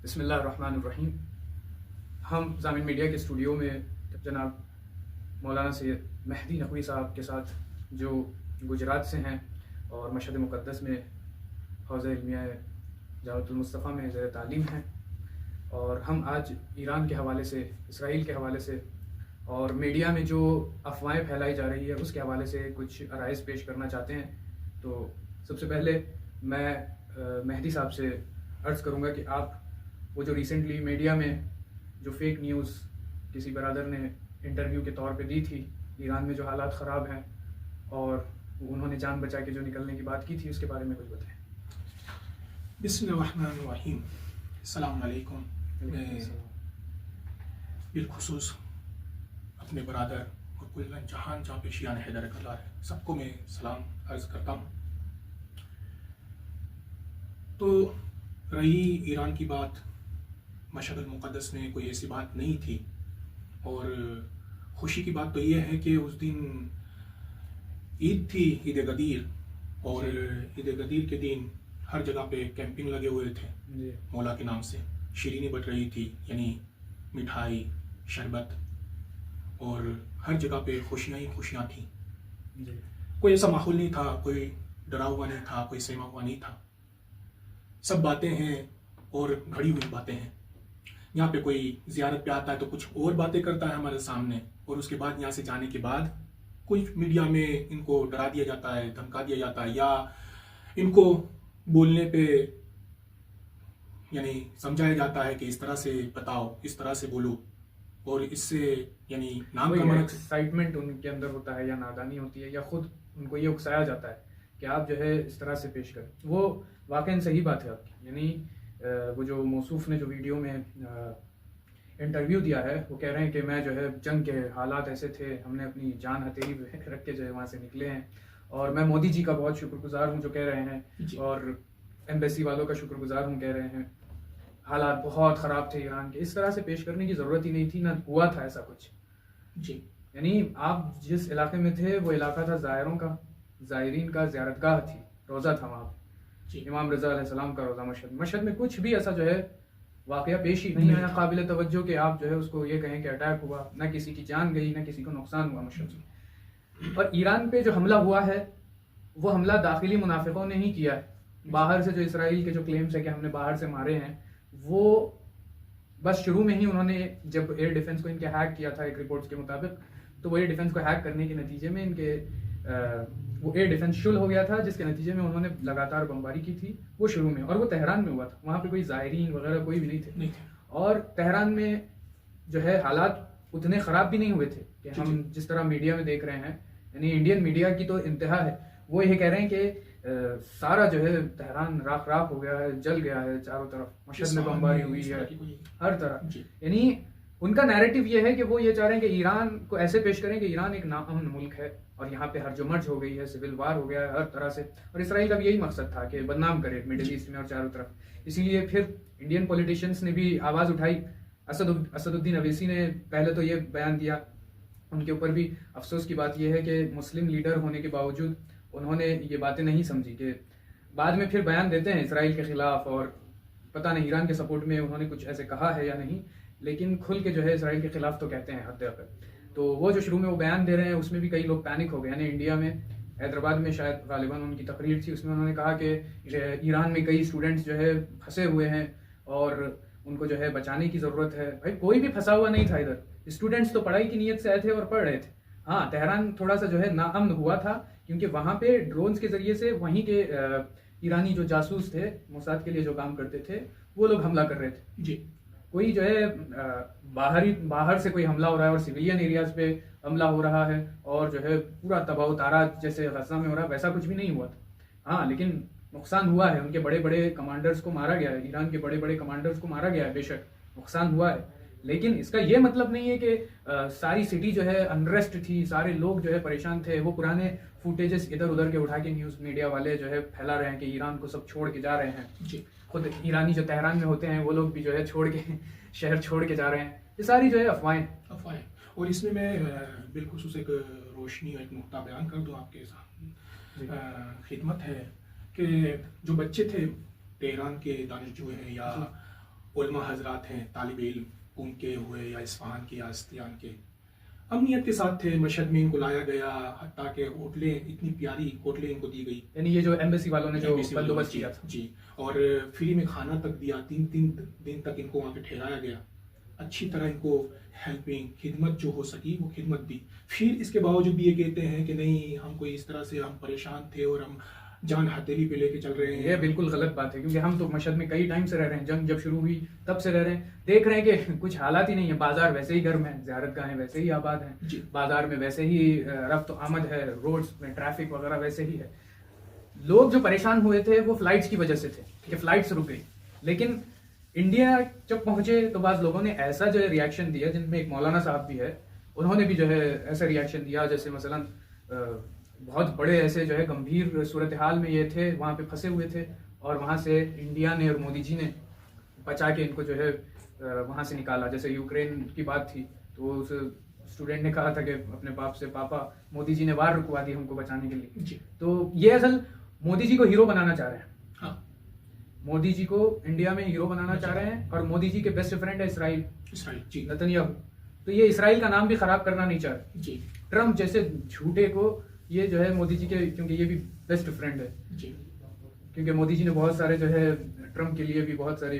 बिस्मिल्लाहिर्रहमानिर्रहीम। हम ज़ामिन मीडिया के स्टूडियो में जनाब मौलाना सैयद मेहदी नकवी साहब के साथ, जो गुजरात से हैं और मशहद मुक़द्दस में हौज़ इल्मिया जावतुल मुस्तफ़ा में ज़ेर तालीम हैं, और हम आज ईरान के हवाले से, इसराइल के हवाले से और मीडिया में जो अफवाहें फैलाई जा रही है उसके हवाले से कुछ अराइज़ पेश करना चाहते हैं। तो सबसे पहले मैं मेहदी साहब से अर्ज़ करूँगा कि आप वो जो रिसेंटली मीडिया में जो फेक न्यूज़ किसी बरादर ने इंटरव्यू के तौर पे दी थी, ईरान में जो हालात ख़राब हैं और उन्होंने जान बचा के जो निकलने की बात की थी, उसके बारे में कुछ बताएं। बिस्मिल्लाहिर्रहमानिर्रहीम। अस्सलाम वालेकुम। मैं बिलखुसूस अपने बरादर और कुल्लन जहान जहाँ पे शियान हैदर कला है, सबको मैं सलाम अर्ज़ करता हूँ। तो रही ईरान की बात, मशहद मुक़द्दस में कोई ऐसी बात नहीं थी, और खुशी की बात तो ये है कि उस दिन ईद थी, ईद गदीर, और ईद गदीर के दिन हर जगह पे कैंपिंग लगे हुए थे मौला के नाम से। शीरीनी बट रही थी, यानी मिठाई, शरबत, और हर जगह पे खुशियाँ ही खुशियाँ थी। कोई ऐसा माहौल नहीं था, कोई डरा हुआ नहीं था, कोई सहमा हुआ नहीं था। सब बातें हैं और घड़ी हुई बातें हैं। यहाँ पे कोई ज़ियारत पे आता है तो कुछ और बातें करता है हमारे सामने, और उसके बाद यहाँ से जाने के बाद कुछ मीडिया में इनको डरा दिया जाता है, धमका दिया जाता है, या इनको बोलने पे यानी समझाया जाता है कि इस तरह से बताओ, इस तरह से बोलो, और इससे यानी नाम कमाना। एक्साइटमेंट उनके अंदर होता है, या नादानी होती है, या खुद उनको ये उकसाया जाता है कि आप जो है इस तरह से पेश करें। वो वाकई सही बात है आपकी। यानी वो जो मौसूफ ने जो वीडियो में इंटरव्यू दिया है, वो कह रहे हैं कि मैं जो है जंग के हालात ऐसे थे, हमने अपनी जान हथेली रख के जो है वहाँ से निकले हैं, और मैं मोदी जी का बहुत शुक्रगुजार हूँ जो कह रहे हैं, और एम्बेसी वालों का शुक्रगुजार हूँ कह रहे हैं। हालात बहुत ख़राब थे ईरान के, इस तरह से पेश करने की ज़रूरत ही नहीं थी, ना हुआ था ऐसा कुछ जी। यानी आप जिस इलाके में थे वो इलाका था ज़ायरों का, ज़ायरीन का ज़ियारतगाह थी, रोज़ा था वहाँ पे, इमाम रज़ा अलैहिस्सलाम का रोज़ा। मशहद में कुछ भी ऐसा जो है वाक़या पेश ही नहीं आया काबिल तवज्जो कि आप जो है उसको ये कहें कि अटैक हुआ, ना किसी की जान गई, ना किसी को नुकसान हुआ मशहद में। और ईरान पे जो हमला हुआ है वो हमला दाखिली मुनाफिकों ने ही किया है। बाहर से जो इसराइल के जो क्लेम्स है कि हमने बाहर से मारे हैं, वो बस शुरू में ही उन्होंने जब एयर डिफेंस को इनके हैक किया था एक रिपोर्ट्स के मुताबिक, तो वो एयर डिफेंस को हैक करने के नतीजे में इनके वो एयर डिफेंस शुल हो गया था, जिसके नतीजे में उन्होंने लगातार बमबारी की थी वो शुरू में, और वो तेहरान में हुआ था। वहाँ पे कोई ज़ायरीन वगैरह कोई भी नहीं थे। और तेहरान में जो है हालात उतने ख़राब भी नहीं हुए थे कि हम जिस तरह मीडिया में देख रहे हैं। यानी इंडियन मीडिया की तो इंतहा है, वो ये कह रहे हैं कि सारा जो है तेहरान राख राख हो गया है, जल गया है चारों तरफ, मशहद में बमबारी हुई है हर तरह। यानी उनका नैरेटिव ये है कि वो ये चाह रहे हैं कि ईरान को ऐसे पेश करें कि ईरान एक नाअमन मुल्क है और यहाँ पे हर्ज-ओ-मर्ज हो गई है, सिविल वार हो गया है हर तरह से, और इसराइल का भी यही मकसद था कि बदनाम करे मिडिल ईस्ट में और चारों तरफ। इसीलिए फिर इंडियन पॉलिटिशियंस ने भी आवाज़ उठाई। असदुद्दीन अवैसी ने पहले तो ये बयान दिया, उनके ऊपर भी अफसोस की बात यह है कि मुस्लिम लीडर होने के बावजूद उन्होंने ये बातें नहीं समझी, कि बाद में फिर बयान देते हैं इसराइल के ख़िलाफ़, और पता नहीं ईरान के सपोर्ट में उन्होंने कुछ ऐसे कहा है या नहीं, लेकिन खुल के जो है इसराइल के ख़िलाफ़ तो कहते हैं हद तक। तो वो जो शुरू में वो बयान दे रहे हैं उसमें भी कई लोग पैनिक हो गए। यानी इंडिया में हैदराबाद में शायद गालिबन उनकी तकरीर थी, उसमें उन्होंने कहा कि ईरान में कई स्टूडेंट्स जो है फंसे हुए हैं और उनको जो है बचाने की ज़रूरत है। भाई कोई भी फंसा हुआ नहीं था इधर, स्टूडेंट्स तो पढ़ाई की नीयत से आए थे और पढ़ रहे थे। हाँ, तेहरान थोड़ा सा जो है नाअमन हुआ था, क्योंकि वहाँ पे ड्रोन्स के ज़रिए से वहीं के ईरानी जो जासूस थे, मोसाद के लिए जो काम करते थे, वो लोग हमला कर रहे थे जी। कोई जो है बाहर से कोई हमला हो रहा है और सिविलियन एरियाज पे हमला हो रहा है और जो है पूरा तबाह तारा जैसे गज़ा में हो रहा है, वैसा कुछ भी नहीं हुआ था। हाँ, लेकिन नुकसान हुआ है, उनके बड़े बड़े कमांडर्स को मारा गया है, ईरान के बड़े बड़े कमांडर्स को मारा गया है, बेशक नुकसान हुआ है, लेकिन इसका ये मतलब नहीं है कि सारी सिटी जो है अनरेस्ट थी, सारे लोग जो है परेशान थे। वो पुराने फुटेजेस इधर उधर के उठा के न्यूज़ मीडिया वाले जो है फैला रहे हैं कि ईरान को सब छोड़ के जा रहे हैं जी। खुद ईरानी जो तेहरान में होते हैं वो लोग भी जो है छोड़ के शहर छोड़ के जा रहे हैं। ये सारी जो है अफवाहें। और इसमें मैं बिलखुसूस एक रोशनी और एक नुक्ता बयान कर दूँ आपके साथ खिदमत है कि जो बच्चे थे तेहरान के दानिशजू हैं या उलमा हजरात हैं, तालिब इल्म, क़ूम के हुए या इस्फहान के या अस्तियान के, अमनियत के साथ थे। मशहद में इनको लाया गया, हत्ता के होटलें, इतनी प्यारी होटलें इनको दी गई, यानी ये जो एम्बेसी वालों ने जो एम्बेसी वालों बंदोबस्त ने, किया था जी, और फ्री में खाना तक दिया। 3 दिन तक इनको वहाँ पे ठहराया गया, अच्छी तरह इनको हेल्पिंग खिदमत जो हो सकी वो खिदमत दी। फिर इसके बावजूद भी ये कहते हैं कि नहीं, हम कोई इस तरह से हम परेशान थे और हम जान हथेली पे लेके चल रहे हैं। ये बिल्कुल गलत बात है, क्योंकि हम तो मशहद में कई टाइम से रह रहे हैं, जंग जब शुरू हुई तब से रह रहे हैं, देख रहे हैं कि कुछ हालात ही नहीं है। बाजार वैसे ही गर्म है, ज़ियारतगाहें वैसे ही आबाद हैं, बाजार में वैसे ही रफ्त आमद है, रोड्स में ट्रैफिक वगैरह वैसे ही है। लोग जो परेशान हुए थे वो फ्लाइट्स की वजह से थे कि फ्लाइट्स रुक गई, लेकिन इंडिया जब पहुंचे तो बाज़ लोगों ने ऐसा जो है रिएक्शन दिया, जिनमें एक मौलाना साहब भी है, उन्होंने भी जो है ऐसा रिएक्शन दिया, जैसे मसलन बहुत बड़े ऐसे जो है गंभीर सूरत हाल में ये थे, वहाँ पे फंसे हुए थे, और वहाँ से इंडिया ने और मोदी जी ने बचा के इनको जो है वहाँ से निकाला। जैसे यूक्रेन की बात थी तो उस स्टूडेंट ने कहा था कि अपने बाप से, पापा मोदी जी ने वार रुकवा दी हमको बचाने के लिए। तो ये असल मोदी जी को हीरो बनाना चाह रहे हैं। हाँ, मोदी जी को इंडिया में हीरो बनाना चाह रहे हैं, और मोदी जी के बेस्ट फ्रेंड है इसराइल जी, नेतन्याहू। तो ये इसराइल का नाम भी खराब करना नहीं चाह रहे जी। ट्रम्प जैसे झूठे को, ये जो है मोदी जी के, क्योंकि ये भी बेस्ट फ्रेंड है जी, क्योंकि मोदी जी ने बहुत सारे जो है ट्रम्प के लिए भी बहुत सारी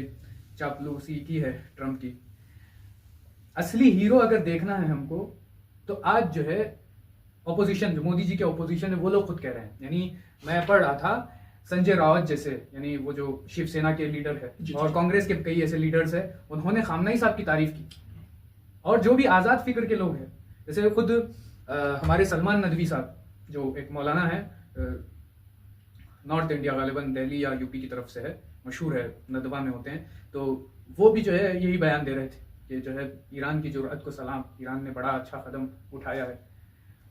चापलूसी की है ट्रम्प की। असली हीरो अगर देखना है हमको तो आज जो है ऑपोजिशन, जो मोदी जी के ऑपोजिशन है, वो लोग खुद कह रहे हैं। यानी मैं पढ़ रहा था संजय रावत जैसे, यानी वो जो शिवसेना के लीडर है, और कांग्रेस के कई ऐसे लीडर्स है, उन्होंने खामनेई साहब की तारीफ की। और जो भी आज़ाद फिक्र के लोग हैं, जैसे खुद हमारे सलमान नदवी साहब जो एक मौलाना है, नॉर्थ इंडिया गालिबन दिल्ली या यूपी की तरफ से है, मशहूर है, नदवा में होते हैं, तो वो भी जो है यही बयान दे रहे थे कि जो है ईरान की जुर्अत को सलाम, ईरान ने बड़ा अच्छा कदम उठाया है।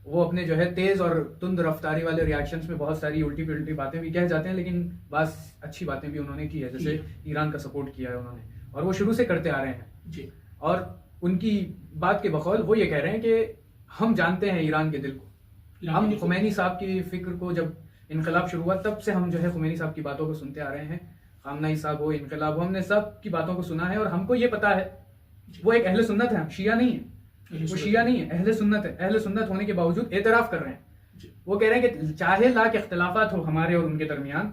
वो अपने जो है तेज़ और तुंद रफ्तारी वाले रिएक्शंस में बहुत सारी उल्टी पुल्टी बातें भी कह जाते हैं, लेकिन बस अच्छी बातें भी उन्होंने की है, जैसे ईरान का सपोर्ट किया है उन्होंने, और वो शुरू से करते आ रहे हैं जी। और उनकी बात के बकौल वो ये कह रहे हैं कि हम जानते हैं ईरान के दिल को। हम खुमैनी साहब की फिक्र को, जब इनकलाब शुरू हुआ तब से हम जो है खुमैनी साहब की बातों को सुनते आ रहे हैं। खामनेई साहब हो, इनकलाब हो, हमने सब की बातों को सुना है, और हमको ये पता है वो एक अहले सुन्नत है, शिया नहीं है, वो शिया नहीं है, अहले सुन्नत है। अहले सुन्नत होने के बावजूद एतराफ़ कर रहे हैं। वो कह रहे हैं कि चाहे लाख इख्तलाफात हो हमारे और उनके दरमियान,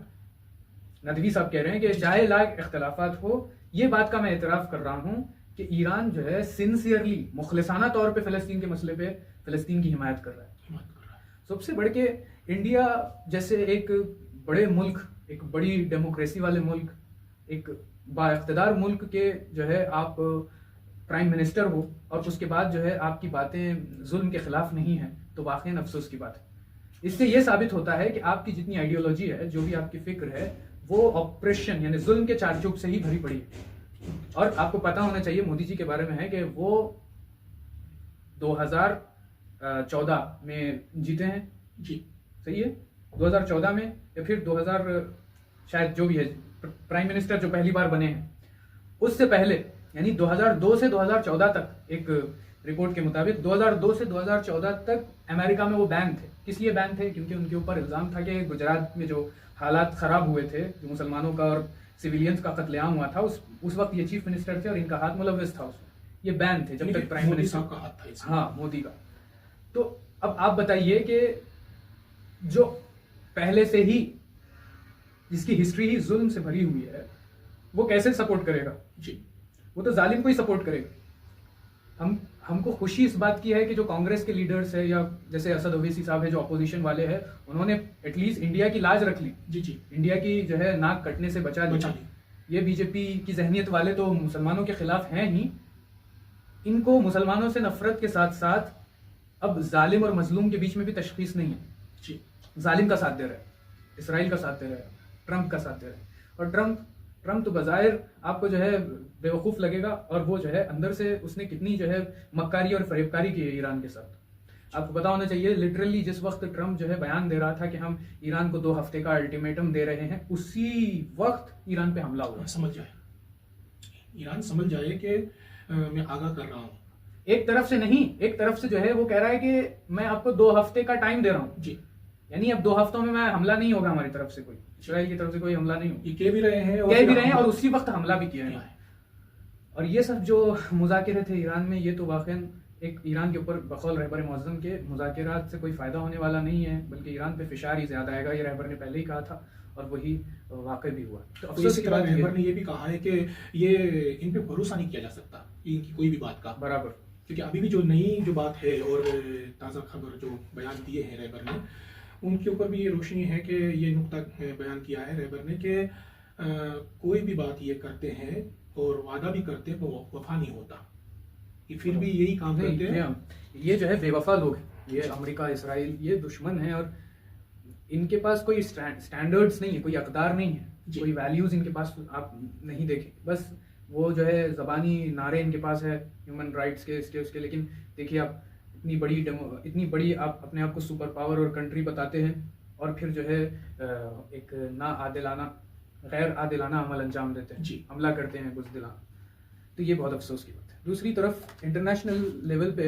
नदवी साहब कह रहे हैं कि चाहे लाख इख्तलाफात हो, ये बात का मैं एतराफ़ कर रहा हूँ कि ईरान जो है सिंसियरली, मुखलिसाना तौर पे फ़लस्तीन के मसले पे फ़लस्तीन की हिमायत कर रहा है। सबसे बढ़ के इंडिया जैसे एक बड़े मुल्क, एक बड़ी डेमोक्रेसी वाले मुल्क, एक बाइख्तिदार मुल्क के जो है आप प्राइम मिनिस्टर हो, और उसके बाद जो है आपकी बातें जुल्म के खिलाफ नहीं है, तो वाकई अफसोस की बात है। इससे ये साबित होता है कि आपकी जितनी आइडियोलॉजी है, जो भी आपकी फिक्र है, वो ऑपरेशन यानी जुल्म के चारचूक से ही भरी पड़ी है। और आपको पता होना चाहिए मोदी जी के बारे में है कि वो 2014 में जीते हैं जी, सही है, 2014 में या फिर 2000 शायद, जो भी है, प्राइम मिनिस्टर जो पहली बार बने हैं। उससे पहले यानी 2002 से 2014 तक, एक रिपोर्ट के मुताबिक 2002 से 2014 तक अमेरिका में वो बैन थे। किस लिए बैन थे? क्योंकि उनके ऊपर इल्ज़ाम था कि गुजरात में जो हालात ख़राब हुए थे, जो मुसलमानों का और सिविलियंस का कत्लेआम हुआ था, उस वक्त ये चीफ मिनिस्टर थे और इनका हाथ मुलव्वस था उसमें। ये बैन थे जब तक प्राइम मिनिस्टर का हाथ था इसमें। हाँ, मोदी का। तो अब आप बताइए कि जो पहले से ही जिसकी हिस्ट्री ही जुल्म से भरी हुई है, वो कैसे सपोर्ट करेगा? जी, वो तो जालिम को ही सपोर्ट करेगा। हमको खुशी इस बात की है कि जो कांग्रेस के लीडर्स है, या जैसे असद ओवैसी साहब है जो अपोजिशन वाले हैं, उन्होंने एटलीस्ट इंडिया की लाज रख ली। जी, जी, इंडिया की जो है नाक कटने से बचा दी। ये बीजेपी की जहनियत वाले तो मुसलमानों के खिलाफ हैं ही, इनको मुसलमानों से नफरत के साथ साथ अब जालिम और मजलूम के बीच में भी तशखीस नहीं है। जी, जालिम का साथ दे रहा है, इसराइल का साथ दे रहा है, ट्रंप का साथ दे रहा है। और ट्रंप तो बज़ाहिर आपको जो है बेवकूफ़ लगेगा, और वो जो है अंदर से उसने कितनी जो है मक्कारी और फरेबकारी की है ईरान के साथ। आपको पता होना चाहिए, लिटरली जिस वक्त ट्रंप जो है बयान दे रहा था कि हम ईरान को 2 हफ्ते का अल्टीमेटम दे रहे हैं, उसी वक्त ईरान पे हमला हुआ। समझ जाए, ईरान समझ जाए कि मैं आगाह कर रहा हूँ। एक तरफ से नहीं, एक तरफ से जो है वो कह रहा है कि मैं आपको 2 हफ्ते का टाइम दे रहा हूँ। जी, यानी अब 2 हफ्तों में मैं हमला नहीं होगा हमारी तरफ से, कोई इसराइल की तरफ से कोई हमला नहीं होगा। ये कह भी रहे हैं और उसी वक्त हमला भी किया है। और ये सब जो मुज़ाकरे थे ईरान में, ये तो वाक़ई एक ईरान के ऊपर बक़ौल रहबर मुअज़्ज़म के मुज़ाकरात से कोई फ़ायदा होने वाला नहीं है, बल्कि ईरान पे फ़िशार ही ज़्यादा आएगा। ये रहबर ने पहले ही कहा था और वही वाक़ई भी हुआ। तो तो अफ़सोस इसी की तरह बात ये रहबर ने ये भी कहा है कि ये इन पे भरोसा नहीं किया जा सकता इनकी कोई भी बात का, बराबर। क्योंकि अभी भी जो नई जो बात है और ताज़ा खबर जो बयान दिए हैं रहबर ने, उनके ऊपर भी ये रोशनी है कि ये नुक्ता बयान किया है रहबर ने कि कोई भी बात ये करते हैं और वादा भी करते हैं, वो वफा नहीं होता, ये फिर भी यही काम नहीं, करते हैं। ये जो है बेवफा लोग हैं, ये अमेरिका इसराइल ये दुश्मन है और इनके पास कोई स्टैंडर्ड्स नहीं है, कोई अक़दार नहीं है, कोई वैल्यूज़ इनके पास आप नहीं देखें। बस वो जो है ज़बानी नारे इनके पास है ह्यूमन राइट्स के, इसके उसके, लेकिन देखिए आप इतनी बड़ी आप अपने आप को सुपर पावर और कंट्री बताते हैं और फिर जो है एक गैर आदिलाना अमल अंजाम देते हैं, हमला करते हैं बुज़दिलाना। तो ये बहुत अफसोस की बात है। दूसरी तरफ इंटरनेशनल लेवल पे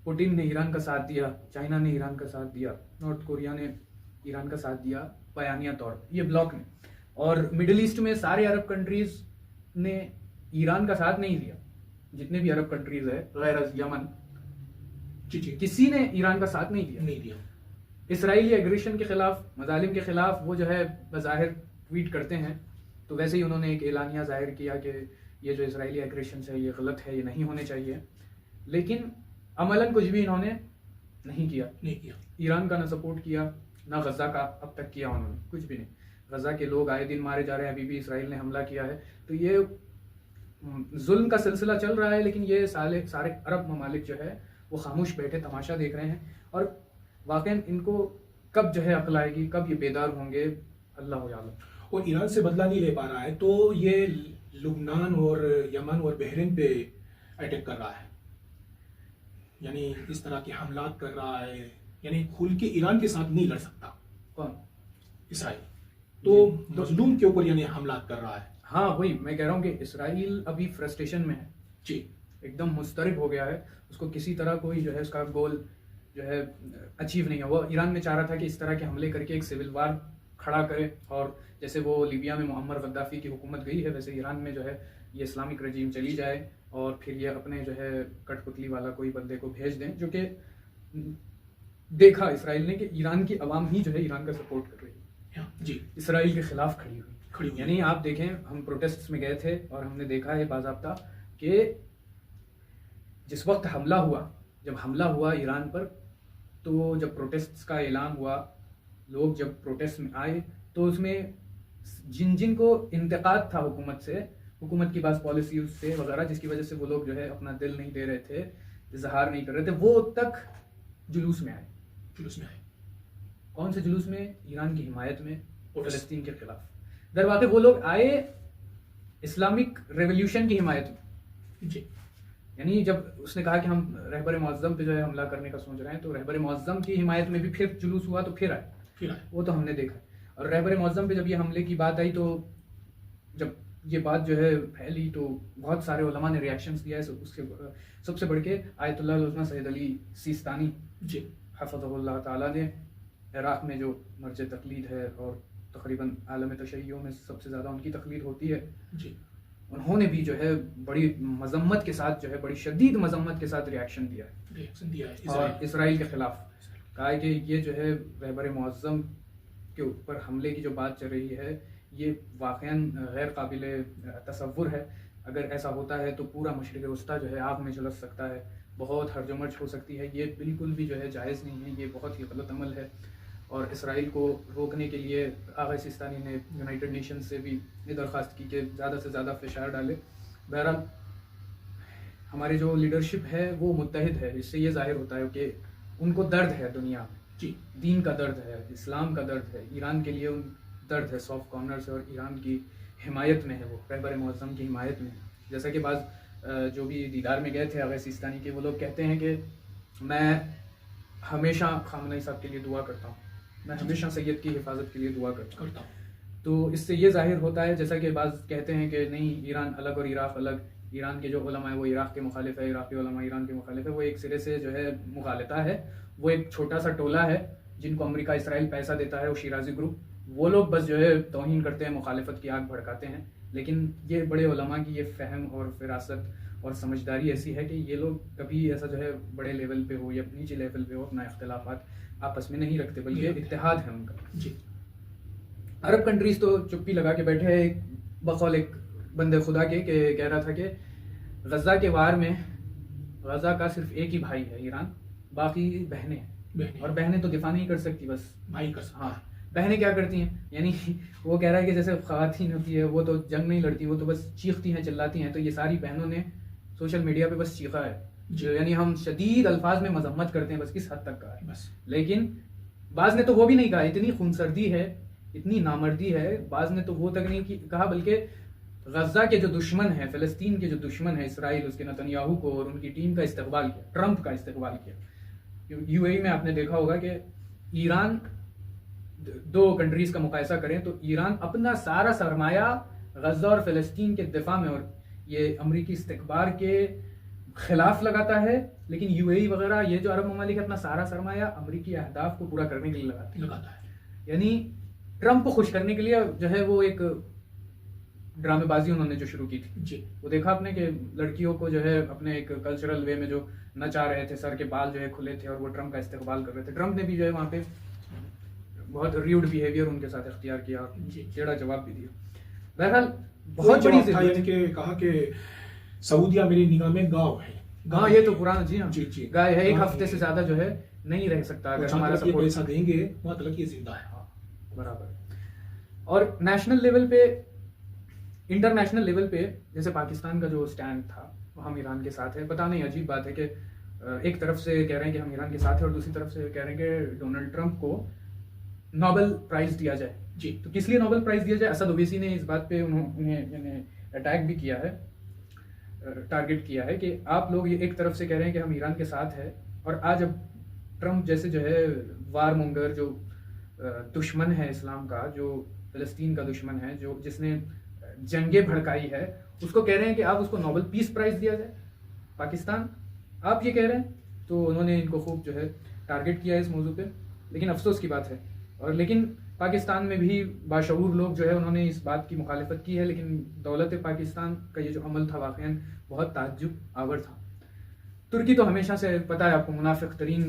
पुतिन ने ईरान का साथ दिया, चाइना ने ईरान का साथ दिया, नॉर्थ कोरिया ने ईरान का साथ दिया बयानिया तौर पर, ये ब्लॉक ने। और मिडिल ईस्ट में सारे अरब कंट्रीज ने ईरान का साथ नहीं दिया, जितने भी अरब कंट्रीज है गैर यमन, किसी ने ईरान का साथ नहीं दिया। इसराइली एग्रेशन के खिलाफ, मजालिम के खिलाफ वो जो है बज़ाहिर ट्वीट करते हैं, तो वैसे ही उन्होंने एक एलानिया जाहिर किया कि ये जो इसराइली एग्रेशन है ये गलत है, ये नहीं होने चाहिए, लेकिन अमलन कुछ भी इन्होंने नहीं किया। ईरान का ना सपोर्ट किया, ना गजा का अब तक किया उन्होंने, कुछ भी नहीं। गजा के लोग आए दिन मारे जा रहे हैं, अभी भी इसराइल ने हमला किया है। तो ये जुल्म का सिलसिला चल रहा है, लेकिन ये सारे अरब ममालिक जो है वो खामोश बैठे तमाशा देख रहे हैं। और वाकई इनको कब जो है अक्ल आएगी, कब ये बेदार होंगे, अल्लाह हो जाने। और ईरान से बदला नहीं ले पा रहा है, तो ये लुबनान और यमन और बहरीन पे अटैक कर रहा है, यानी इस तरह के हमलात कर रहा है, यानी खुल के ईरान के साथ नहीं लड़ सकता। कौन? इसराइल। तो मजलूम के ऊपर यानी हमलात कर रहा है। हाँ, वही मैं कह रहा हूँ कि इसराइल अभी फ्रस्ट्रेशन में है जी, एकदम मुस्तरब हो गया है। उसको किसी तरह कोई जो है उसका गोल जो है अचीव नहीं है। वो ईरान में चाह रहा था कि इस तरह के हमले करके एक सिविल वार खड़ा करे, और जैसे वो लीबिया में मुअम्मर गद्दाफी की हुकूमत गई है, वैसे ईरान में जो है ये इस्लामिक रजीम चली जाए और फिर ये अपने जो है कठपुतली वाला कोई बंदे को भेज दें, जो कि देखा इसराइल ने कि ईरान की अवाम ही जो है ईरान का सपोर्ट कर रही है जी, इसराइल के खिलाफ खड़ी हुई। यानी आप देखें, हम प्रोटेस्ट में गए थे और हमने देखा है बाज़ाब्ता कि जिस वक्त जब हमला हुआ ईरान पर, तो जब प्रोटेस्ट्स का ऐलान हुआ, लोग जब प्रोटेस्ट में आए, तो उसमें जिन को इंतकाद था हुकूमत से, हुकूमत की पास पॉलिसी से वगैरह, जिसकी वजह से वो लोग जो है अपना दिल नहीं दे रहे थे, इजहार नहीं कर रहे थे, वो तक जुलूस में आए। कौन से जुलूस में? ईरान की हिमायत में और फ़लस्तीन के खिलाफ। दर वाक़ई वो लोग आए इस्लामिक रेवोल्यूशन की हिमायत में जी। यानी जब उसने कहा कि हम रहबर मुअज़्ज़म पे जो है हमला करने का सोच रहे हैं, तो रहबर मुअज़्ज़म की हिमायत में भी फिर जुलूस हुआ, तो फिर आए। वो तो हमने देखा। और रहबर मुअज़्ज़म पे जब ये हमले की बात आई, तो जब ये बात जो है फैली, तो बहुत सारे उलमा ने रिएक्शंस दिया है। उसके सबसे बढ़ के आयतुल्लाह उल-उज़्मा सैयद अली सिस्तानी जी हफ़ज़हुल्लाह ताला ने इराक़ में जो मर्ज तक़लीद है और तकरीबन आलम तशय्युअ में सबसे ज़्यादा उनकी तक़लीद होती है जी, उन्होंने भी जो है बड़ी मज़म्मत के साथ, जो है बड़ी शदीद मज़म्मत के साथ रिएक्शन दिया है और इसराइल के ख़िलाफ़ कहा है कि ये जो है रहबर मुअज़्ज़म के ऊपर हमले की जो बात चल रही है, ये वाक़ईन गैर काबिल तसव्वुर है। अगर ऐसा होता है तो पूरा मशरिक़ वस्ता जो है आग में झुलस सकता है, बहुत हर्ज-मर्ज हो सकती है। ये बिल्कुल भी जो है जायज़ नहीं है, ये बहुत ही गलत अमल है। और इसराइल को रोकने के लिए आगा सिस्तानी ने यूनाइटेड नेशन से भी ये दरख्वास्त की कि ज़्यादा से ज़्यादा फ़िशार डाले। बहरहाल हमारी जो लीडरशिप है वो मुत्तहिद है। इससे ये ज़ाहिर होता है कि उनको दर्द है दुनिया में जी, दीन का दर्द है, इस्लाम का दर्द है, ईरान के लिए उन दर्द है सॉफ्ट कॉर्नर से, और ईरान की हिमायत में है, वो रहबर मुअज़्ज़म की हिमायत में है। जैसा कि बाज़ जो भी दीदार में गए थे आगा सिस्तानी के, वो लोग कहते हैं कि मैं हमेशा ख़ामनेई साहब के लिए दुआ करता हूँ, मैं हमेशा सैयद की हिफाजत के लिए दुआ करता हूँ। तो इससे ये ज़ाहिर होता है, जैसा कि बाज़ कहते हैं कि नहीं ईरान अलग और इराक़ अलग, ईरान के जो उलमा है वो इराक़ के मुखालिफ है, इराक़ के उलमा ईरान के मुखालिफ है। वो एक सिरे से जो है मुगालता है। वो एक छोटा सा टोला है जिनको अमेरिका इसराइल पैसा देता है, वो शिराजी ग्रुप, वो लोग बस जो है तौहीन करते हैं, मुखालिफत की आग भड़काते हैं। लेकिन ये बड़े उलमा की ये फ़हम और फिरासत और समझदारी ऐसी है कि ये लोग कभी ऐसा जो है बड़े लेवल पे हो या नीचे लेवल पे हो अपना इख्तिलाफात आपस में नहीं रखते, बल्कि इत्तेहाद है उनका। जी। अरब कंट्रीज़ तो चुप्पी लगा के बैठे हैं, बकौल एक बंदे खुदा के कह रहा था कि गज़ा के वार में गज़ा का सिर्फ एक ही भाई है ईरान, बाकी बहनें हैं, और बहनें तो दिफा नहीं कर सकती, बस भाई कर सकता। हाँ, बहनें क्या करती हैं, यानी वो कह रहा है कि जैसे ख़वातीन होती है वो तो जंग नहीं लड़ती, वो तो बस चीखती हैं चिल्लाती हैं, तो ये सारी बहनों ने सोशल मीडिया पे बस चीखा है, जो यानी हम शदीद अल्फाज में मजम्मत करते हैं, बस किस हद तक का है बस। लेकिन बाज़ ने तो वो भी नहीं कहा, इतनी खूनसर्दी है, इतनी नामर्दी है, बाज़ ने तो वो तक नहीं कहा, बल्कि गज़ा के जो दुश्मन है, फ़लस्तीन के जो दुश्मन है इसराइल, उसके नेतन्याहू को और उनकी टीम का इस्तकबाल किया, ट्रंप का इस्तकबाल किया। यूएई में आपने देखा होगा कि ईरान, दो कंट्रीज़ का मुकायसा करें तो ईरान अपना सारा सरमाया गज़ा और फ़लस्तीन के दिफा में और ये अमरीकी इस्तकबार के खिलाफ लगाता है, लेकिन यूएई वगैरह ये जो अरब ममालिक अपना सारा सरमाया अमरीकी अहदाफ को पूरा करने के लिए लगाता है। यानी ट्रंप को खुश करने के लिए जो है वो एक ड्रामेबाजी उन्होंने जो शुरू की थी जी, वो देखा आपने कि लड़कियों को जो है अपने एक कल्चरल वे में जो नचा रहे थे, सर के बाल जो है खुले थे और वो ट्रंप का इस्तेकबाल कर रहे थे। ट्रंप ने भी जो है वहाँ पे बहुत र्यूड बिहेवियर उनके साथ इख्तियार किया और टेढ़ा जवाब भी दिया। बहरहाल बहुत बड़ी यानी कि कहा कि सऊदिया मेरी निगाह में गाँव है। हाँ, ये तो पुराना, जी हाँ, जी, गाय है, एक हफ्ते से ज्यादा जो है नहीं रह सकता अगर हमारा सपोर्ट पैसा देंगे, मतलब ये जिंदा है। हाँ, बराबर। और नेशनल लेवल पे, इंटरनेशनल लेवल पे जैसे पाकिस्तान का जो स्टैंड था वो हम ईरान के साथ है। पता नहीं, अजीब बात है कि एक तरफ से कह रहे हैं कि हम ईरान के साथ हैं और दूसरी तरफ से कह रहे हैं कि डोनाल्ड ट्रंप को नोबेल प्राइज दिया जाए। जी, तो किस लिए नोबेल प्राइज दिया जाए? असद ओवैसी ने इस बात पे उन्हें अटैक भी किया है, टारगेट किया है कि आप लोग ये एक तरफ से कह रहे हैं कि हम ईरान के साथ है, और आज अब ट्रंप जैसे जो है वार मोंगर, जो दुश्मन है इस्लाम का, जो फ़लस्तीन का दुश्मन है, जो जिसने जंगे भड़काई है, उसको कह रहे हैं कि आप उसको नोबेल पीस प्राइज दिया जाए। पाकिस्तान आप ये कह रहे हैं, तो उन्होंने इनको खूब जो है टारगेट किया है इस मौजू पे। लेकिन अफसोस की बात है, और लेकिन पाकिस्तान में भी बाशऊर लोग जो है उन्होंने इस बात की मुखालिफत की है, लेकिन दौलत पाकिस्तान का ये जो अमल था वाक़ईन बहुत ताज्जुब आवर था। तुर्की तो हमेशा से पता है आपको मुनाफिक तरीन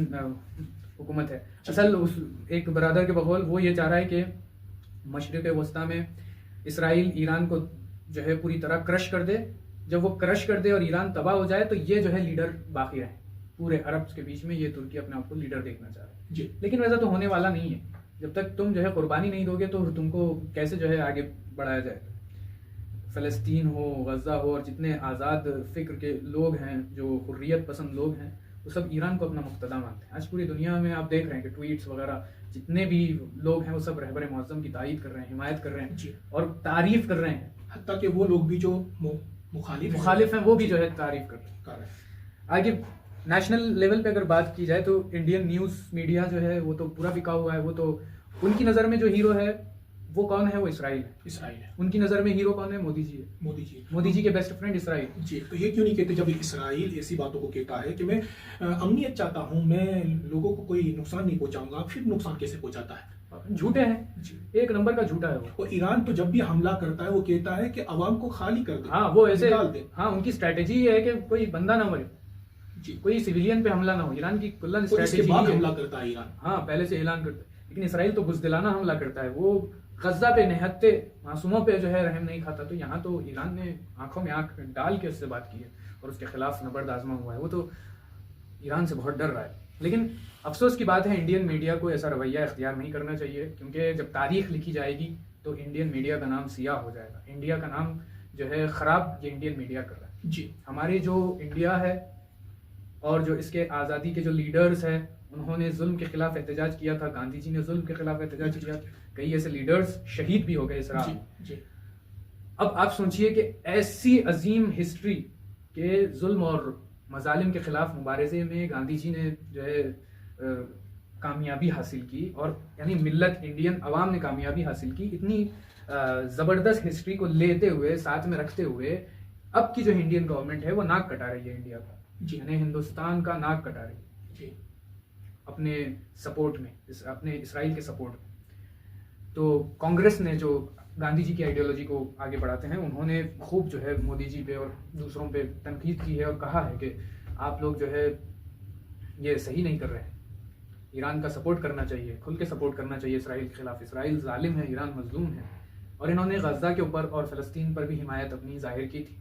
हुकूमत है। असल उस एक बरादर के बकौल वो ये चाह रहा है कि मशरिक़ वस्ता में इसराइल ईरान को जो है पूरी तरह क्रश कर दे। जब वो क्रश कर दे और ईरान तबाह हो जाए तो ये जो है लीडर बाकी रहे पूरे अरब के बीच में। ये तुर्की अपने आप को लीडर देखना चाह रहा है जी, लेकिन वैसा तो होने वाला नहीं है। जब तक तुम जो है कुर्बानी नहीं दोगे तो तुमको कैसे जो है आगे बढ़ाया जाएगा। फ़लस्तीन हो, गज़ा हो, और जितने आज़ाद फ़िक्र के लोग हैं, जो हुर्रियत पसंद लोग हैं, वो सब ईरान को अपना मुक़्तदा मानते हैं। आज पूरी दुनिया में आप देख रहे हैं कि ट्वीट्स वगैरह जितने भी लोग हैं वो सब रहबर मुअज़्ज़म की तायीद कर रहे हैं, हिमायत कर रहे हैं जी, और तारीफ़ कर रहे हैं। हत्ता कि वो लोग भी जो मुखालिफ हैं वो भी जो है तारीफ़ कर रहे हैं। आगे नेशनल लेवल पे अगर बात की जाए तो इंडियन न्यूज़ मीडिया जो है वो तो पूरा बिका हुआ है। वो तो उनकी नज़र में जो हीरो है वो कौन है? वो इसराइल है। उनकी नज़र में हीरो कौन है? मोदी जी है। मोदी जी के बेस्ट फ्रेंड इसराइल। जी, तो ये क्यों नहीं कहते जब इसराइल ऐसी बातों को कहता है कि मैं अमनियत चाहता हूँ, मैं लोगों को कोई नुकसान नहीं पहुंचाऊंगा, फिर नुकसान कैसे पहुंचाता है? झूठे हैं, एक नंबर का झूठा है वो। और ईरान तो जब भी हमला करता है वो कहता है कि अवाम को खाली कर दे। हाँ, वो ऐसे निकाल दे। हाँ, उनकी स्ट्रैटेजी ये है कि कोई बंदा ना मरे जी, कोई सिविलियन पे हमला ना हो। ईरान की कुल्लन इसके स्ट्रैटेजी बाद हमला करता है ईरान। हाँ, पहले से ऐलान करता है। लेकिन इसराइल तो बुज़दिलाना हमला करता है। वो गज़ा पे निहत्ते मासूमों पे जो है रहम नहीं खाता। तो यहाँ तो ईरान ने आंखों में आंख डाल के उससे बात की है और उसके खिलाफ नबर्द आजमा हुआ है। वो तो ईरान से बहुत डर रहा है। लेकिन अफसोस की बात है, इंडियन मीडिया को ऐसा रवैया इख्तियार नहीं करना चाहिए, क्योंकि जब तारीख लिखी जाएगी तो इंडियन मीडिया का नाम सियाह हो जाएगा। इंडिया का नाम जो है ख़राब ये इंडियन मीडिया कर रहा है। जी, हमारी जो इंडिया है और जो इसके आज़ादी के जो लीडर्स हैं उन्होंने जुल्म के खिलाफ एहतजाज किया था। गांधी जी ने जुल्म के खिलाफ एहतजाज किया। कई ऐसे लीडर्स शहीद भी हो गए इस राह। जी, अब आप सोचिए कि ऐसी अजीम हिस्ट्री के जुल्म और मजालिम के खिलाफ मुबारजे में गांधी जी ने जो है कामयाबी हासिल की, और यानी मिल्लत इंडियन अवाम ने कामयाबी हासिल की। इतनी ज़बरदस्त हिस्ट्री को लेते हुए, साथ में रखते हुए, अब की जो इंडियन गवर्नमेंट है वो नाक कटा रही है इंडिया का, यानी हिंदुस्तान का नाक कटा रही है जी, अपने सपोर्ट में, अपने इसराइल के सपोर्ट में। तो कांग्रेस ने जो गांधी जी की आइडियोलॉजी को आगे बढ़ाते हैं, उन्होंने खूब जो है मोदी जी पे और दूसरों पे तनकीद की है और कहा है कि आप लोग जो है ये सही नहीं कर रहे हैं, ईरान का सपोर्ट करना चाहिए, खुल के सपोर्ट करना चाहिए इसराइल के खिलाफ, इसराइल जालिम है, ईरान मजलूम है। और इन्होंने गज़ा के ऊपर और फ़लस्तीन पर भी हिमायत अपनी जाहिर की थी,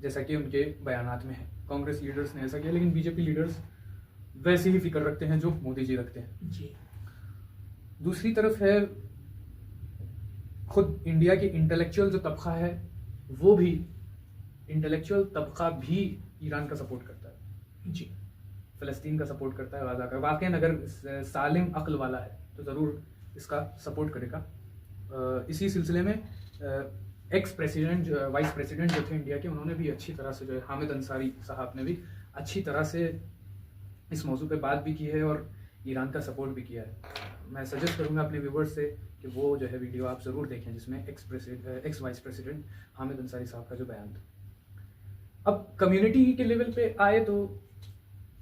जैसा कि उनके बयानात में है। कांग्रेस लीडर्स ने ऐसा किया, लेकिन बीजेपी लीडर्स वैसे ही फिक्र रखते हैं जो मोदी जी रखते हैं जी। दूसरी तरफ है खुद इंडिया की इंटेलेक्चुअल जो तबका है, वो भी इंटेलेक्चुअल तबका भी ईरान का सपोर्ट करता है जी। फ़लस्तीन का सपोर्ट करता है, गाज़ा का। वाकई अगर सालिम अक्ल वाला है तो ज़रूर इसका सपोर्ट करेगा। इसी सिलसिले में एक्स प्रेसिडेंट वाइस प्रेसिडेंट जो थे इंडिया के, उन्होंने भी अच्छी तरह से जो है, हामिद अंसारी साहब ने भी अच्छी तरह से इस मौजू पे बात भी की है और ईरान का सपोर्ट भी किया है। मैं सजेस्ट करूंगा अपने व्यूवर्स से कि वो जो है वीडियो आप ज़रूर देखें, जिसमें x vice president Hamid Ansari साहब का जो बयान था। अब कम्युनिटी के लेवल पे आए तो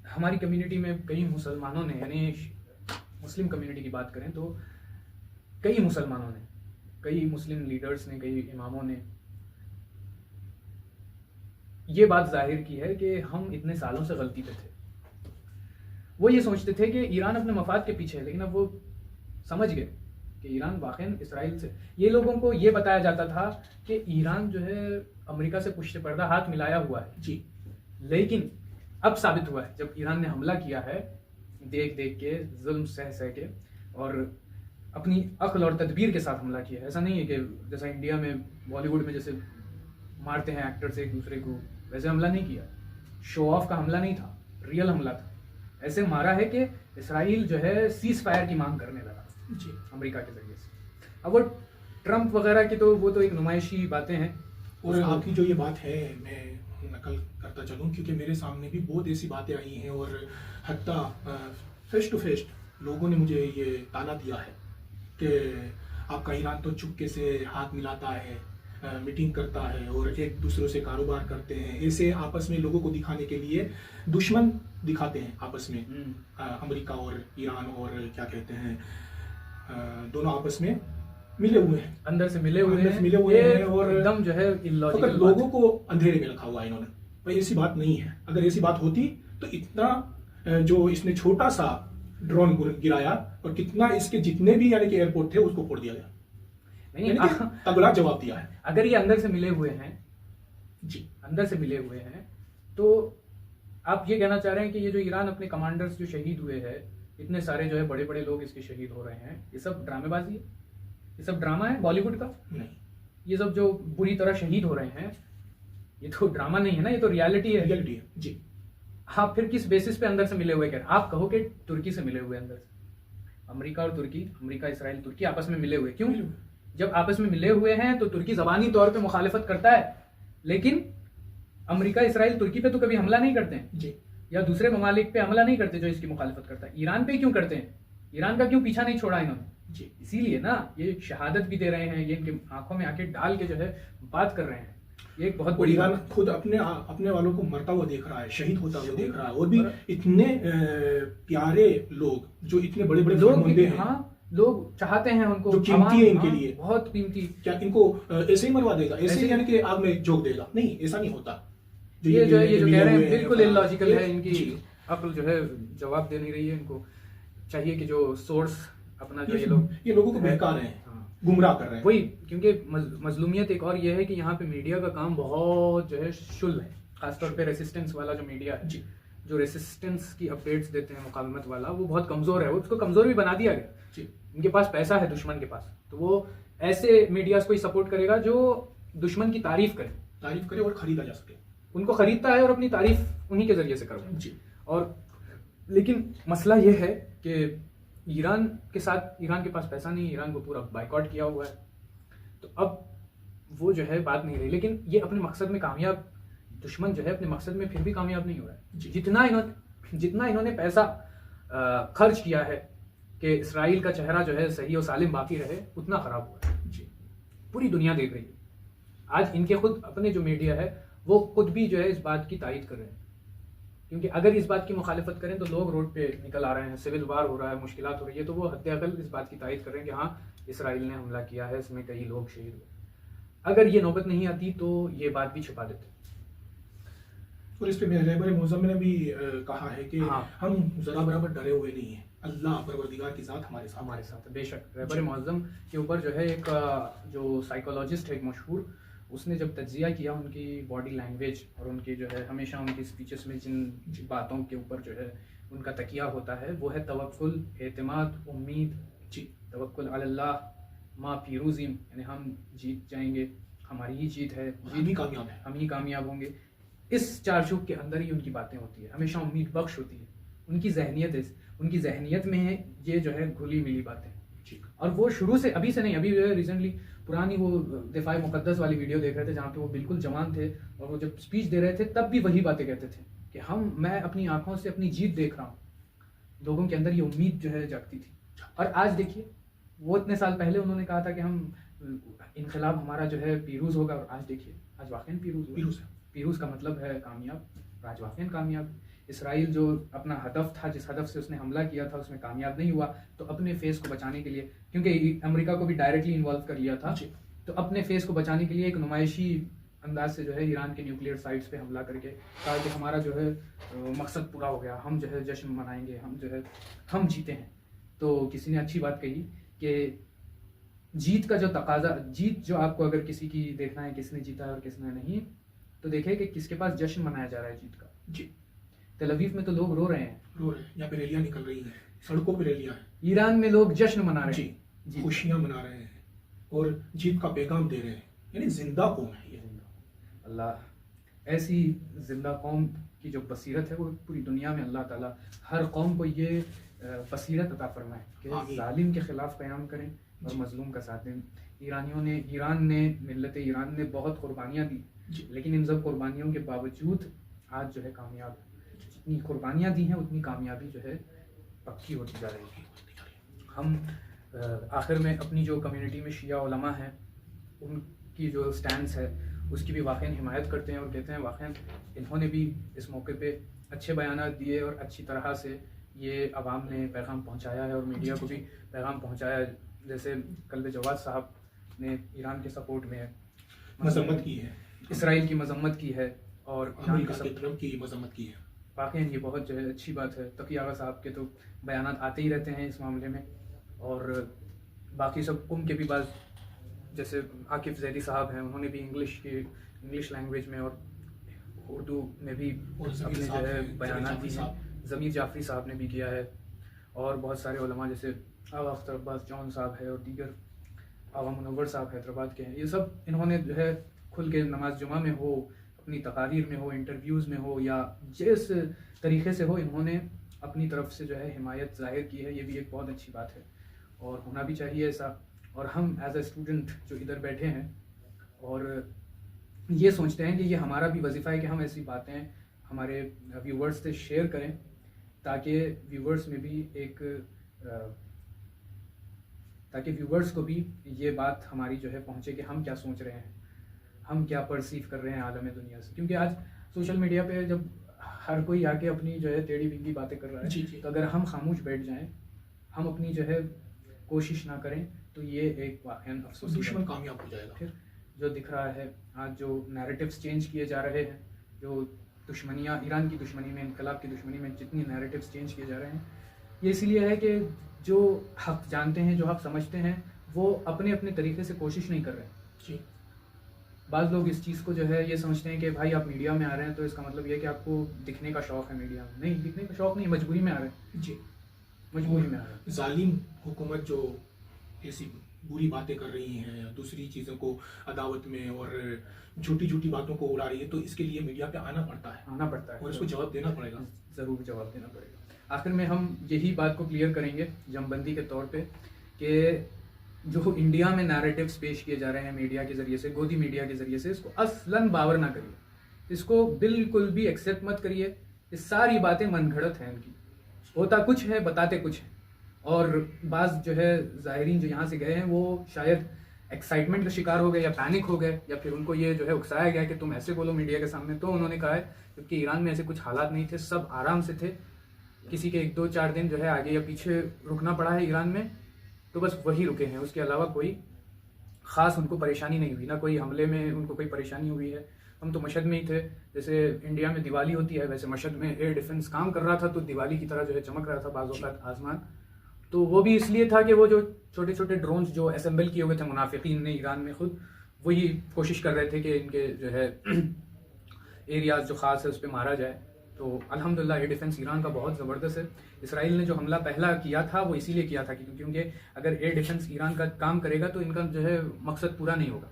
हमारी कम्युनिटी में कई मुसलमानों ने, यानी मुस्लिम कम्युनिटी की बात करें तो कई मुसलमानों ने, कई मुस्लिम लीडर्स ने, कई इमामों ने ये बात जाहिर की है कि हम इतने सालों से गलती पे थे। वो ये सोचते थे कि ईरान अपने मफाद के पीछे है, लेकिन अब वो समझ गए कि ईरान वाकई इसराइल से, ये लोगों को ये बताया जाता था कि ईरान जो है अमेरिका से पुश्त पर्दा हाथ मिलाया हुआ है जी। लेकिन अब साबित हुआ है जब ईरान ने हमला किया है, देख देख के, जुल्म सह सह के और अपनी अक्ल और तदबीर के साथ हमला किया है। ऐसा नहीं है कि जैसा इंडिया में बॉलीवुड में जैसे मारते हैं एक्टर्स एक दूसरे को, वैसे हमला नहीं किया। शो ऑफ का हमला नहीं था, रियल हमला था। ऐसे मारा है कि इसराइल जो है सीज फायर की मांग करने लगा जी अमेरिका के जरिए से। अब वो ट्रंप वगैरह की तो वो तो एक नुमाइशी बातें हैं। और आपकी जो ये बात है मैं नकल करता चलूँ, क्योंकि मेरे सामने भी बहुत ऐसी बातें आई हैं और हत्ता फेस टू फेस लोगों ने मुझे ये ताना दिया है कि आपका ईरान तो चुपके से हाथ मिलाता है, मीटिंग करता है और एक दूसरों से कारोबार करते हैं, ऐसे आपस में लोगों को दिखाने के लिए दुश्मन दिखाते हैं आपस में। अमेरिका और ईरान और क्या कहते हैं, दोनों आपस में मिले हुए हैं, अंदर से मिले हुए हैं और एकदम जो है इलॉजिकल लोगों को अंधेरे में रखा हुआ है इन्होंने। भाई ऐसी बात नहीं है। अगर ऐसी बात होती तो इतना जो इसने छोटा सा ड्रोन गिराया और कितना इसके जितने भी यानी कि एयरपोर्ट थे उसको फोड़ दिया गया, नहीं तगड़ा जवाब दिया है। अगर ये अंदर से मिले हुए हैं जी, अंदर से मिले हुए हैं, तो आप ये कहना चाह रहे हैं कि ये जो ईरान अपने कमांडर्स जो शहीद हुए हैं, इतने सारे जो है बड़े बड़े लोग इसके शहीद हो रहे हैं, ये सब ड्रामेबाजी है, ये सब ड्रामा है बॉलीवुड का? नहीं, ये सब जो बुरी तरह शहीद हो रहे हैं ये तो ड्रामा नहीं है ना, ये तो रियलिटी है। रियलिटी है जी। आप फिर किस बेसिस पे अंदर से मिले हुए कह रहे हैं? आप कहो कि तुर्की से मिले हुए, अंदर से अमेरिका और तुर्की, अमेरिका इसराइल तुर्की आपस में मिले हुए, क्यों? जब आपस में मिले हुए हैं तो तुर्की ज़बानी तौर पे मुखालिफत करता है, लेकिन अमेरिका इसराइल तुर्की पे तो कभी हमला नहीं करते हैं जी, या दूसरे ममालिक पे हमला नहीं करते जो इसकी मुखालिफत करता है। ईरान पे क्यों करते हैं? ईरान का क्यों पीछा नहीं छोड़ा इन्होंने जी? इसीलिए ना ये शहादत भी दे रहे हैं, ये इनके आंखों में आंखें डाल के जो है बात कर रहे हैं। ये एक बहुत बड़ी ईरान खुद अपने वालों को मरता हुआ देख रहा है, शहीद होता हुआ देख रहा है, और भी इतने प्यारे लोग जो इतने बड़े बड़े लोग हैं, हाँ, लोग चाहते हैं उनको, जो कीमती है इनके लिए, बहुत कीमती। क्या इनको ऐसे ही मरवा देगा, ऐसे ही यानी कि आग में झोंक देगा? नहीं, ऐसा नहीं होता। ये जो कह रहे हैं बिल्कुल इलॉजिकल है, इनकी अक्ल जो है जवाब दे नहीं रही है। इनको चाहिए कि जो सोर्स अपना जो ये लोगों को बहका रहे हैं, गुमराह कर रहे हैं। वही, क्योंकि मजलूमियत एक और ये है कि यहाँ पे मीडिया का काम बहुत जो है शुल है, खासतौर पे रेसिस्टेंस वाला जो मीडिया है जी, जो रेसिस्टेंस की अपडेट्स देते हैं, मुकालमत वाला, वो बहुत कमजोर है। उसको कमजोर भी बना दिया गया जी। इनके पास पैसा है दुश्मन के पास, तो वो ऐसे मीडिया को ही सपोर्ट करेगा जो दुश्मन की तारीफ करे और खरीदा जा सके। उनको खरीदता है और अपनी तारीफ उन्हीं के जरिए से करवाए जी। और लेकिन मसला ये है कि ईरान के पास पैसा नहीं, ईरान को पूरा बाइकआउट किया हुआ है, तो अब वो जो है बात नहीं रही। लेकिन ये अपने मकसद में कामयाब, दुश्मन जो है अपने मकसद में फिर भी कामयाब नहीं हो रहा है। जितना इन्होंने पैसा खर्च किया है कि इसराइल का चेहरा जो है सही और सालिम बाकी रहे, उतना खराब हुआ है जी। पूरी दुनिया देख रही है। आज इनके खुद अपने जो मीडिया है वो खुद भी जो है इस बात की तायीद कर रहे हैं क्योंकि अगर इस बात की मुखालिफत करें तो लोग रोड पे निकल आ रहे हैं, सिविल वार हो रहा है, मुश्किलात हो रही है, तो वो हत्याकल इस बात की तायद कर रहे हैं कि हाँ इसराइल ने हमला किया है, इसमें कई लोग शहीद हुए। अगर ये नौबत नहीं आती तो ये बात भी छुपा देते। और इस पे रहबर मौज़म ने भी कहा है कि हाँ, हम जरा बराबर डरे हुए नहीं हैं, अल्लाह परवरदिगार की ज़ात हमारे साथ है। बेशक रहबर मौज़म के ऊपर जो है एक जो साइकोलॉजिस्ट है एक मशहूर, उसने जब तज्जिया किया उनकी बॉडी लैंग्वेज और उनकी जो है हमेशा उनकी स्पीचेस में जिन बातों के ऊपर जो है उनका तकिया होता है वो है तवक्कुल, एतमाद, उम्मीद, जी, तवक्कुल अल्लाह, माँ पीरूज़ी, यानी हम जीत जाएंगे, हमारी ही जीत है, हम ही कामयाब हैं, हम ही कामयाब होंगे। इस चारचूक के अंदर ही उनकी बातें होती है, हमेशा उम्मीद बख्श होती है। उनकी जहनियत में है ये जो है घुली मिली बातें, और वो शुरू से, अभी से नहीं, अभी रिसेंटली पुरानी वो दिफाए मुकद्दस वाली वीडियो देख रहे थे जहाँ पे वो बिल्कुल जवान थे और वो जब स्पीच दे रहे थे तब भी वही बातें कहते थे कि मैं अपनी आंखों से अपनी जीत देख रहा हूँ। लोगों के अंदर ये उम्मीद जो है जागती थी। और आज देखिए, वो इतने साल पहले उन्होंने कहा था कि हम इनकलाब हमारा जो है पीरूज होगा, और आज देखिए, आज वाकई पीरूज का मतलब है कामयाब, आज वाकई कामयाब। इसराइल जो अपना हदफ था, जिस हदफ से उसने हमला किया था, उसमें कामयाब नहीं हुआ, तो अपने फेस को बचाने के लिए, क्योंकि अमेरिका को भी डायरेक्टली इन्वॉल्व कर लिया था, तो अपने फेस को बचाने के लिए एक नुमाइशी अंदाज से जो है ईरान के न्यूक्लियर साइट्स पे हमला करके कहा कि हमारा जो है मकसद पूरा हो गया, हम जो है जश्न मनाएंगे, हम जो है हम जीते हैं। तो किसी ने अच्छी बात कही कि जीत का जो तकाजा, जीत जो आपको अगर किसी की देखना है किसने जीता है और किसने नहीं, तो देखे कि किसके पास जश्न मनाया जा रहा है जीत का। जी, तेल अवीव में तो लोग रो रहे हैं, यहाँ पे रैलियां निकल रही हैं, सड़कों पे रैलियां हैं, ईरान में लोग जश्न मना रहे हैं, जी, खुशियां मना रहे हैं और जीत का पैगाम दे रहे हैं, यानी जिंदा कौम है ये। अल्लाह ऐसी जिंदा कौम की जो बसीरत है वो पूरी दुनिया में अल्लाह ताला हर कौम को ये बसीरत अता फरमाए कि जालिम के खिलाफ क़याम करें और मजलूम का साथ दें। मिल्लत ईरान ने बहुत कुर्बानियाँ दी, लेकिन इन सब कुर्बानियों के बावजूद आज जो है कामयाब है। जितनी कुर्बानियाँ दी हैं उतनी कामयाबी जो है पक्की होती जा रही है। हम आखिर में अपनी जो कम्युनिटी में शिया उलमा हैं उनकी जो स्टैंड्स है उसकी भी वाक़ई हिमायत करते हैं और कहते हैं वाक़ई इन्होंने भी इस मौके पे अच्छे बयान दिए और अच्छी तरह से ये अवाम ने पैगाम पहुंचाया है और मीडिया को भी पैगाम पहुंचाया है। जैसे कल्बे जवाद साहब ने ईरान के सपोर्ट में मजम्मत की है, इसराइल की मजम्मत की है और अमेरिका की मजम्मत की है। वाक़ई ये बहुत जो है अच्छी बात है। तकी आगा साहब के तो बयान आते ही रहते हैं इस मामले में, और बाकी सब कुम के भी बाज़, जैसे आकिफ जैदी साहब हैं, उन्होंने भी इंग्लिश लैंग्वेज में और उर्दू में भी अपने जो है बयान दिए हैं। ज़मीर जाफरी साहब ने भी किया है और बहुत सारे उलमा जैसे आगा अख्तर अब्बास जॉन साहब है और दीगर, आवा मुनव्वर साहब हैदराबाद के हैं, ये सब इन्होंने जो है खुल के नमाज जुमा में हो, अपनी तकारीर में हो, इंटरव्यूज़ में हो या जिस तरीके से हो, इन्होंने अपनी तरफ से जो है हिमायत ज़ाहिर की है। ये भी एक बहुत अच्छी बात है और होना भी चाहिए ऐसा। और हम एज ए स्टूडेंट जो इधर बैठे हैं और ये सोचते हैं कि ये हमारा भी वजीफ़ा है कि हम ऐसी बातें हमारे व्यूवर्स से शेयर करें ताकि व्यूवर्स में भी ताकि व्यूवर्स को भी ये बात हमारी जो है पहुँचे कि हम क्या सोच रहे हैं, हम क्या परसीव कर रहे हैं आलम दुनिया से। क्योंकि आज सोशल मीडिया पे जब हर कोई आके अपनी जो है टेढ़ी बिंगी बातें कर रहा है, तो अगर हम खामोश बैठ जाएं, हम अपनी जो है कोशिश ना करें, तो ये एक वाक़ई अफसोस, दुश्मन कामयाब हो जाएगा। फिर जो दिख रहा है आज, जो नैरेटिव्स चेंज किए जा रहे हैं, जो दुश्मनियाँ ईरान की दुश्मनी में, इनकलाब की दुश्मनी में जितनी नैरेटिव्स चेंज किए जा रहे हैं, ये इसलिए है कि जो हक जानते हैं, जो हक समझते हैं, वो अपने अपने तरीके से कोशिश नहीं कर रहे जी। बाज़ लोग इस चीज़ को जो है ये समझते हैं कि भाई आप मीडिया में आ रहे हैं तो इसका मतलब ये है कि आपको दिखने का शौक़ है मीडिया में। नहीं, दिखने का शौक़ नहीं, मजबूरी में आ रहे हैं जी, मजबूरी में आ रहे हैं। जालिम हुकूमत जो ऐसी बुरी बातें कर रही हैं, दूसरी चीज़ों को अदावत में और झूठी बातों को उड़ा रही है, तो इसके लिए मीडिया पे आना पड़ता है और इसको जवाब देना पड़ेगा, ज़रूर जवाब देना पड़ेगा। आखिर में हम यही बात को क्लियर करेंगे जमबंदी के तौर पे कि जो इंडिया में नैरेटिव्स पेश किए जा रहे हैं मीडिया के ज़रिए से, गोदी मीडिया के ज़रिए से, इसको असलन बावर ना करिए, इसको बिल्कुल भी एक्सेप्ट मत करिए। ये सारी बातें मनगढ़ंत हैं इनकी, होता कुछ है, बताते कुछ है। और बाज़ जो है ज़ाहिरीन जो यहाँ से गए हैं वो शायद एक्साइटमेंट का शिकार हो गए या पैनिक हो गए या फिर उनको ये जो है उकसाया गया कि तुम ऐसे बोलो मीडिया के सामने, तो उन्होंने कहा है क्योंकि ईरान में ऐसे कुछ हालात नहीं थे, सब आराम से थे, किसी के 1-2-4 दिन जो है आगे या पीछे रुकना पड़ा है ईरान में, तो बस वही रुके हैं, उसके अलावा कोई ख़ास उनको परेशानी नहीं हुई, ना कोई हमले में उनको कोई परेशानी हुई है। हम तो मशहद में ही थे, जैसे इंडिया में दिवाली होती है वैसे मशहद में एयर डिफेंस काम कर रहा था, तो दिवाली की तरह जो है चमक रहा था बाज़ औक़ात आसमान। तो वो भी इसलिए था कि वो जो छोटे छोटे ड्रोन्स जो असेंबल किए हुए थे मुनाफिकीन ने ईरान में खुद, वही कोशिश कर रहे थे कि इनके जो है एरियाज जो ख़ास है उस पर मारा जाए। तो अल्हम्दुलिल्लाह एयर डिफेंस ईरान का बहुत ज़बरदस्त है। इसराइल ने जो हमला पहला किया था वो इसीलिए किया था क्योंकि अगर एयर डिफेंस ईरान का काम करेगा तो इनका जो है मकसद पूरा नहीं होगा,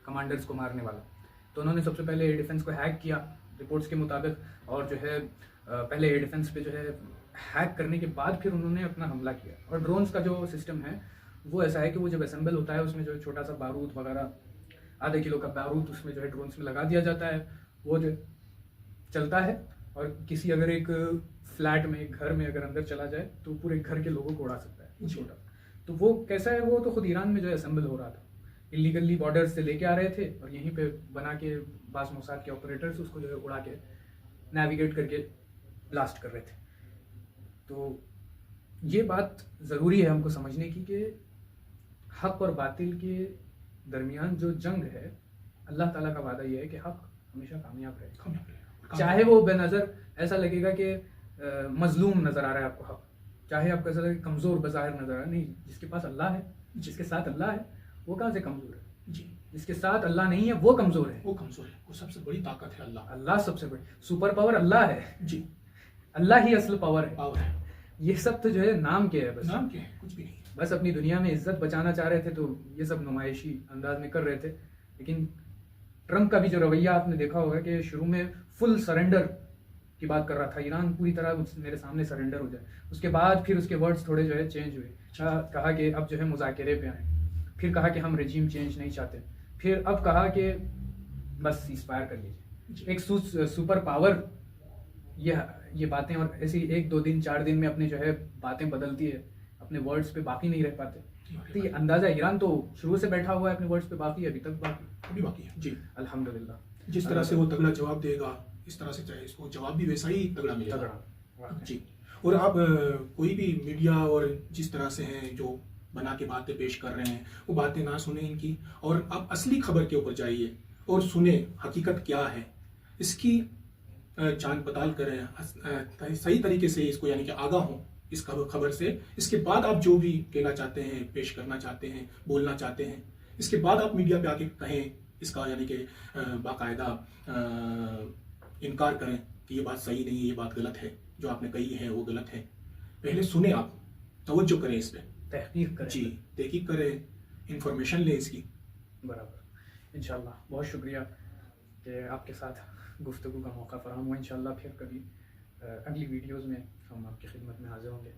कमांडर्स को मारने वाला। तो उन्होंने सबसे पहले एयर डिफेंस को हैक किया रिपोर्ट्स के मुताबिक, और जो है पहले एयर डिफेंस पे जो है हैक करने के बाद फिर उन्होंने अपना हमला किया। और ड्रोन्स का जो सिस्टम है वो ऐसा है कि वो जब असेंबल होता है उसमें जो छोटा सा बारूद वगैरह, आधे किलो का बारूद उसमें जो है ड्रोन्स में लगा दिया जाता है, वो जो चलता है और किसी अगर एक फ्लैट में, एक घर में अगर अंदर चला जाए तो पूरे घर के लोगों को उड़ा सकता है छोटा। तो वो कैसा है, वो तो खुद ईरान में जो है असेंबल हो रहा था, इलीगली बॉर्डर से लेके आ रहे थे और यहीं पे बना के बास मोसाद के ऑपरेटर्स उसको जो है उड़ा के नेविगेट करके ब्लास्ट कर रहे थे। तो ये बात ज़रूरी है हमको समझने की कि हक और बातिल के दरमियान जो जंग है, अल्लाह ताला का वादा ये है कि हक हमेशा कामयाब रहेगा। चाहे वो बेनज़र ऐसा लगेगा कि मजलूम नज़र आ रहा है आपको हक, चाहे आपको ऐसा लगे कमज़ोर बज़ाहिर नज़र आ रहा है, नहीं, जिसके पास अल्लाह है, जिसके साथ अल्लाह है, वो कहाँ से कमज़ोर है जी। जिसके साथ अल्लाह नहीं है वो कमज़ोर है, वो कमज़ोर है, वो सबसे बड़ी ताकत है अल्लाह। अल्लाह सबसे बड़ी सुपर पावर अल्लाह है जी, अल्लाह ही असल पावर है। पावर है, ये सब तो जो है नाम के है, बस नाम के है, कुछ भी नहीं। बस अपनी दुनिया में इज्जत बचाना चाह रहे थे तो ये सब नुमाइशी अंदाज में कर रहे थे। लेकिन ट्रम्प का भी जो रवैया आपने देखा होगा कि शुरू में फुल सरेंडर की बात कर रहा था, ईरान पूरी तरह मेरे सामने सरेंडर हो जाए, उसके बाद फिर उसके वर्ड्स थोड़े जो है चेंज हुए, कहा कि अब जो है मुज़ाकरे पे आए, फिर कहा कि हम रेजिम चेंज नहीं चाहते, फिर अब कहा कि बस सीज़फायर कर लीजिए। एक सुपर पावर ये बातें और ऐसी 1-2 दिन 4 दिन में अपने जो है बातें बदलती है, अपने वर्ड्स पे बाकी नहीं रह पाते। तो ये अंदाज़ा ईरान तो शुरू से बैठा हुआ है अपने वर्ड्स पे बाकी, अभी तक बाकी है जी। अल्हम्दुलिल्लाह जिस तरह से वो तगड़ा जवाब देगा, इस तरह से चाहे इसको जवाब भी वैसा ही तगड़ा मिलेगा जी। और आप कोई भी मीडिया और जिस तरह से हैं जो बना के बातें पेश कर रहे हैं, वो बातें ना सुने इनकी, और आप असली खबर के ऊपर जाइए और सुने हकीकत क्या है, इसकी जांच पड़ताल करें सही तरीके से, इसको यानी कि आगाह हों इस खबर से। इसके बाद आप जो भी कहना चाहते हैं, पेश करना चाहते हैं, बोलना चाहते हैं, इसके बाद आप मीडिया पे आके कहें इसका, यानी कि बाकायदा इनकार करें कि ये बात सही नहीं है, ये बात गलत है, जो आपने कही है वो गलत है। पहले सुने, आप तवज्जो करें इस पर, तहकीक करें जी, तहकीक करें, इंफॉर्मेशन लें इसकी। बराबर। इंशाल्लाह बहुत शुक्रिया कि आपके साथ गुफ्तगू का मौका फराहम हुआ। इंशाल्लाह फिर कभी अगली वीडियोज़ में हम आपकी खिदमत में हाजिर होंगे।